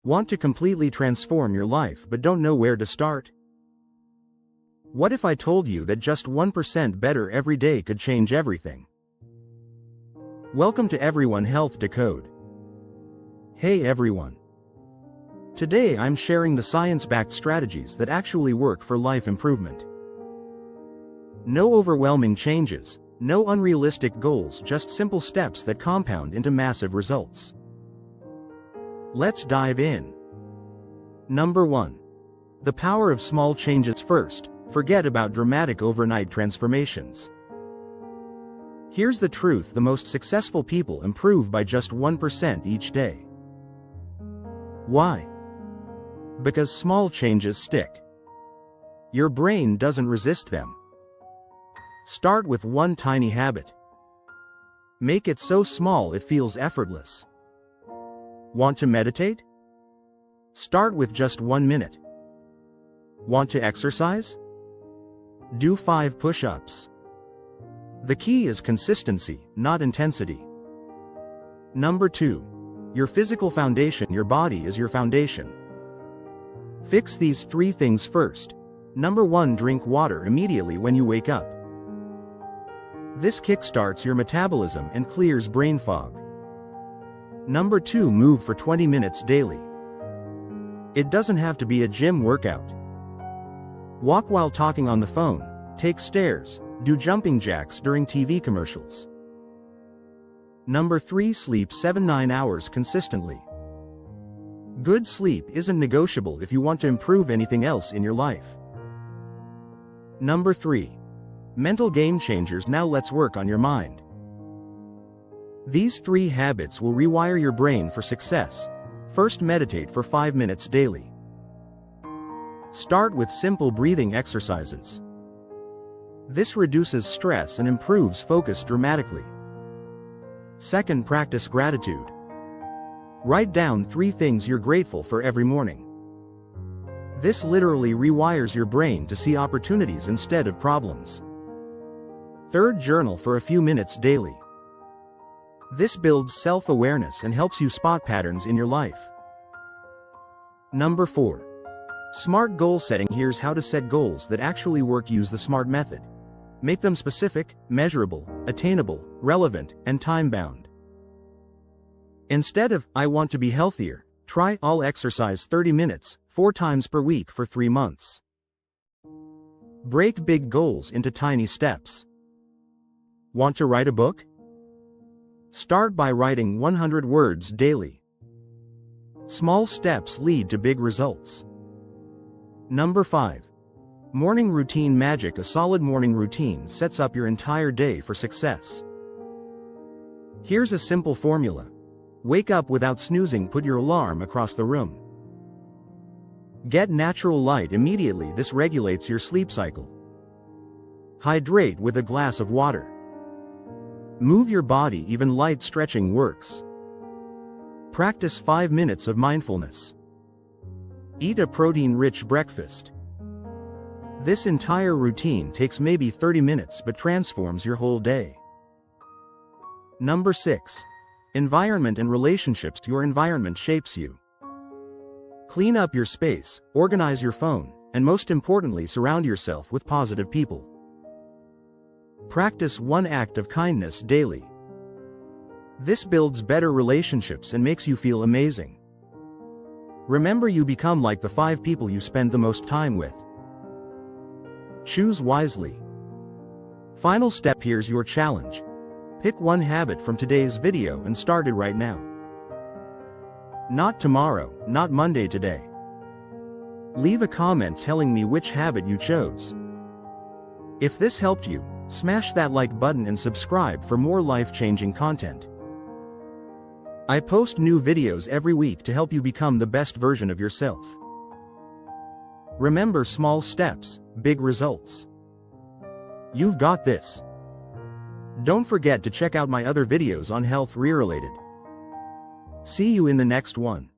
Want to completely transform your life but don't know where to start? What if I told you that just 1% better every day could change everything? Welcome to Everyone Health Decode. Hey everyone. Today I'm sharing the science-backed strategies that actually work for life improvement. No overwhelming changes, no unrealistic goals, just simple steps that compound into massive results. Let's dive in. Number 1. The power of small changes. First, forget about dramatic overnight transformations. Here's the truth: the most successful people improve by just 1% each day. Why? Because small changes stick. Your brain doesn't resist them. Start with one tiny habit. Make it so small it feels effortless. Want to meditate? Start with just 1 minute. Want to exercise? Do 5 push-ups. The key is consistency, not intensity. Number 2. Your physical foundation. Your body is your foundation. Fix these 3 things first. Number 1. Drink water immediately when you wake up. This kickstarts your metabolism and clears brain fog. Number 2. Move for 20 minutes daily. It doesn't have to be a gym workout. Walk while talking on the phone, take stairs, do jumping jacks during TV commercials. Number 3. Sleep 7-9 hours consistently. Good sleep isn't negotiable if you want to improve anything else in your life. Number 3. Mental game changers. Now let's work on your mind. These 3 habits will rewire your brain for success. First, meditate for 5 minutes daily. Start with simple breathing exercises. This reduces stress and improves focus dramatically. Second, practice gratitude. Write down 3 things you're grateful for every morning. This literally rewires your brain to see opportunities instead of problems. Third, journal for a few minutes daily. This builds self-awareness and helps you spot patterns in your life. Number 4. Smart goal setting. Here's how to set goals that actually work. Use the SMART method. Make them specific, measurable, attainable, relevant, and time-bound. Instead of, "I want to be healthier," try, "I'll exercise 30 minutes, 4 times per week for 3 months." Break big goals into tiny steps. Want to write a book? Start by writing 100 words daily. Small steps lead to big results. Number 5. Morning routine magic. A solid morning routine sets up your entire day for success. Here's a simple formula. Wake up without snoozing. Put your alarm across the room. Get natural light immediately. This regulates your sleep cycle. Hydrate with a glass of water. Move your body. Even light stretching works. Practice 5 minutes of mindfulness. Eat a protein-rich breakfast. This entire routine takes maybe 30 minutes but transforms your whole day. Number 6. Environment and relationships. Your environment shapes you. Clean up your space, organize your phone, and most importantly, surround yourself with positive people. Practice 1 act of kindness daily. This builds better relationships and makes you feel amazing. Remember, you become like the 5 people you spend the most time with. Choose wisely. Final step. Here's your challenge. Pick 1 habit from today's video and start it right now. Not tomorrow, not Monday, today. Leave a comment telling me which habit you chose. If this helped you, smash that like button and subscribe for more life-changing content. I post new videos every week to help you become the best version of yourself. Remember, small steps, big results. You've got this. Don't forget to check out my other videos on health related. See you in the next one.